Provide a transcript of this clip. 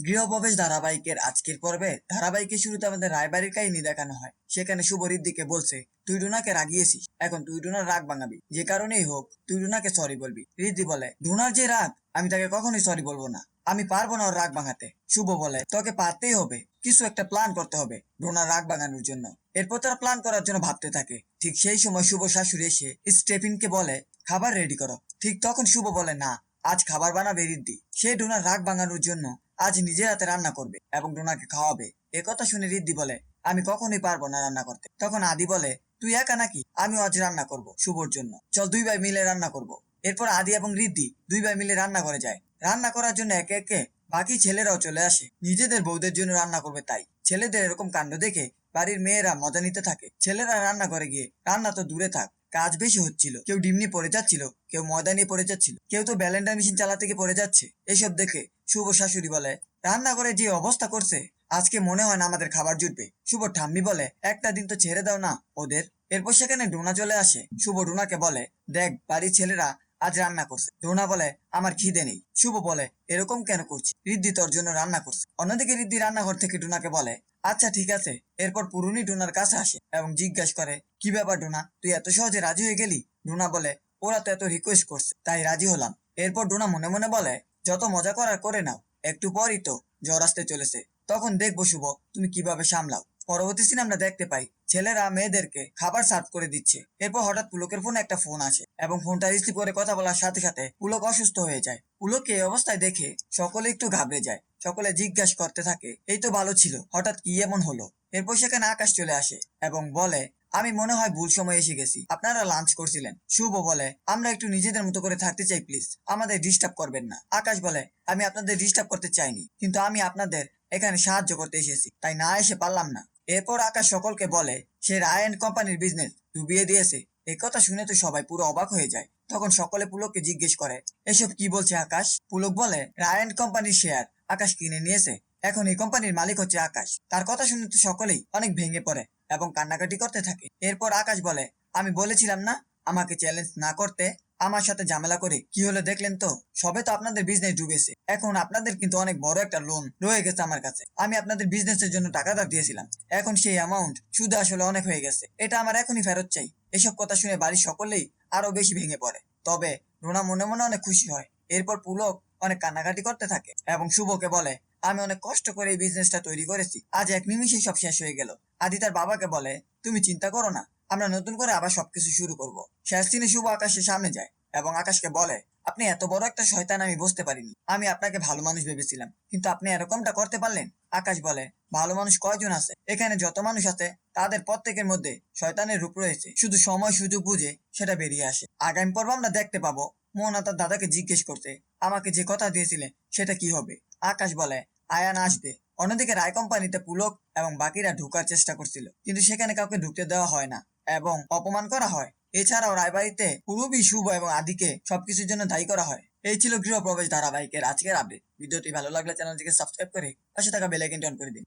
গৃহপ্রবেশ ধারাবাহিকের আজকের পর্বে ধারাবাহিকের শুরুতে আমাদের রায়বাড়ির কাহিনী দেখানো হয়। সেখানে শুভ ঋদ্ধিকে বলছে, তুই রুনাকে রাগিয়েছিস, এখন তুই রুনার রাগ ভাঙাবি, যে কারণেই হোক তুই রুনাকে সরি বলবি। ঋদ্ধি বলে, রুনার যে রাগ, আমি তাকে কখনোই সরি বলবো না, আমি পারবো না ওর রাগ ভাঙাতে। শুভ বলে, তোকে পারতেই হবে, কিছু একটা প্ল্যান করতে হবে রুনার রাগ ভাঙানোর জন্য। এরপর তারা প্ল্যান করার জন্য ভাবতে থাকে। ঠিক সেই সময় শুভ শাশুড়ি এসে স্টেফিনকে বলে, খাবার রেডি করো। ঠিক তখন শুভ বলে, না, আজ খাবার বানাবে ঋদ্ধি। সে ডোনার রাগ ভাঙানোর জন্য আজ নিজের হাতে রান্না করবে এবং ডোনাকে খাওয়াবে। একথা শুনে ঋদ্ধি বলে, আমি কখনোই পারবো না রান্না করতে। তখন আদি বলে, তুই একা নাকি, আমিও আজ রান্না করব শুভর জন্য, চল দুই ভাই মিলে রান্না করব। এরপর আদি এবং ঋদ্ধি দুই ভাই মিলে রান্না করে যায়। রান্না করার জন্য একে একে বাকি ছেলেরাও চলে আসে, নিজেদের বউদের জন্য রান্না করবে তাই। ছেলেদের এরকম কাণ্ড দেখে বাড়ির মেয়েরা মজা নিতে থাকে। ছেলেরা রান্না করে গিয়ে রান্না তো দূরে থাক, কাজ বেশি হচ্ছিল। কেউ ডিম নিয়ে পড়ে যাচ্ছিল, কেউ ময়দা নিয়ে পড়ে যাচ্ছিল, কেউ তো ব্যালেন্ডার মেশিন চালাতে গিয়ে পড়ে যাচ্ছে। এসব দেখে শুভ শাশুড়ি বলে, রান্না করে যে অবস্থা করছে, আজকে মনে হয় না আমাদের খাবার জুটবে। শুভ ঠাম্মি বলে, একটা দিন তো ছেড়ে দাও না ওদের। এরপর সেখানে ডোনা চলে আসে। শুভ ডোনাকে বলে, দেখ বাড়ির ছেলেরা আজ রান্না করছে। ডোনা বলে, আমার খিদে নেই। শুভ বলে, এরকম কেন করছি, ঋদ্ধি তোর জন্য রান্না করছে। অন্যদিকে ঋদ্ধি রান্নাঘর থেকে ডোনাকে বলে, আচ্ছা ঠিক আছে। এরপর পুরুনি ডোনার কাছে আসে এবং জিজ্ঞাসা করে, কি ব্যাপার ডোনা, তুই এত সহজে রাজি হয়ে গেলি? ডোনা বলে, ওরা তো এত রিকোয়েস্ট করছে তাই রাজি হলাম। এরপর ডোনা মনে মনে বলে, যত মজা করার করে নাও, একটু পরই তো জ্বর আসতে চলেছে, তখন দেখবো শুভ তুমি কিভাবে সামলাও। পরবর্তী সিনে আমরা দেখতে পাই ছেলেরা মেয়েদেরকে খাবার সার্ভ করে দিচ্ছে। এরপর হঠাৎ পুলকের ফোনে একটা ফোন আসে এবং ফোনটা রিসিভ করে কথা বলার সাথে সাথে পুলক অসুস্থ হয়ে যায়। পুলককে এই অবস্থায় দেখে সকলে একটু ঘাবড়ে যায়। সকলে জিজ্ঞাসা করতে থাকে, এই তো ভালো ছিল, হঠাৎ কি এমন হলো? এরপর সেখানে আকাশ চলে আসে এবং বলে, আমি মনে হয় ভুল সময় এসে গেছি, আপনারা লাঞ্চ করছিলেন। শুভ বলে, আমরা একটু নিজেদের মতো করে থাকতে চাই, প্লিজ আমাদের ডিস্টার্ব করবেন না। আকাশ বলে, আমি আপনাদের ডিস্টার্ব করতে চাইনি, কিন্তু আমি আপনাদের এখানে সাহায্য করতে এসেছি, তাই না এসে পারলাম না। এরপর আকাশ সকলকে বলে, সে রায় অ্যান্ড কোম্পানির বিজনেস ডুবিয়ে দিয়েছে। এই কথা শুনে তো সবাই পুরো অবাক হয়ে যায়। তখন সকলে পুলককে জিজ্ঞেস করে, এসব কি বলছে আকাশ? পুলক বলে, রায় অ্যান্ড কোম্পানির শেয়ার আকাশ কিনে নিয়েছে, এখন এই কোম্পানির মালিক হচ্ছে আকাশ। তার কথা শুনে তো সকলেই অনেক ভেঙে পড়ে এবং কান্নাকাটি করতে থাকে। এরপর আকাশ বলে, আমি বলেছিলাম না আমাকে চ্যালেঞ্জ না করতে, আমার সাথে ঝামেলা করে কি হলো দেখলেন তো, সবে তো আপনাদের বিজনেস ডুবেছে। এখন আপনাদের কিন্তু অনেক বড় একটা লোন রয়ে গেছে আমার কাছে, আমি আপনাদের বিজনেসের জন্য টাকা ধার দিয়েছিলাম, এখন সেই অ্যামাউন্ট সুদে আসলে অনেক হয়ে গেছে, এটা আমার এখনই ফেরত চাই। এসব কথা শুনে বাড়ির সকলেই আরো বেশি ভেঙে পড়ে। তবে রুনা মনে মনে অনেক খুশি হয়। এরপর পুলক অনেক কান্নাকাটি করতে থাকে এবং শুভকে বলে, আমি অনেক কষ্ট করে এই বিজনেসটা তৈরি করেছি, আজ এক নিমিষেই সব শেষ হয়ে গেল। আদি তার বাবাকে বলে, তুমি চিন্তা করো না, আমরা নতুন করে আবার সবকিছু শুরু করব। শেষ দিনে শুভ আকাশের সামনে যায় এবং আকাশকে বলে, আপনি এত বড় একটা শয়তান আমি বুঝতে পারিনি, আমি আপনাকে ভালো মানুষ ভেবেছিলাম, কিন্তু আপনি এরকমটা করতে পারলেন। আকাশ বলে, ভালো মানুষ কয়জন আছে, এখানে যত মানুষ আছে তাদের প্রত্যেকের মধ্যে শয়তানের রূপ রয়েছে, শুধু সময় সুযোগ বুঝে সেটা বেরিয়ে আসে। আগামী পর্ব আমরা দেখতে পাবো মোহনা তার দাদাকে জিজ্ঞেস করতে, আমাকে যে কথা দিয়েছিলেন সেটা কি হবে? আকাশ বলে, আয়ান আসবে। অন্যদিকে রায় কোম্পানিতে পুলক এবং বাকিরা ঢোকার চেষ্টা করছিল, কিন্তু সেখানে কাউকে ঢুকতে দেওয়া হয় না এবং অপমান করা হয়। এছাড়াও রায়বাড়িতে পুরবী, শুভ এবং আদিকে সবকিছুর জন্য দায়ী করা হয়। এই ছিল গৃহপ্রবেশ ধারাবাহিকের আজকের আপডেট। ভিডিওটি ভালো লাগলে চ্যানেলটিকে সাবস্ক্রাইব করে পাশে থাকা বেল আইকনটি অন করে দিন।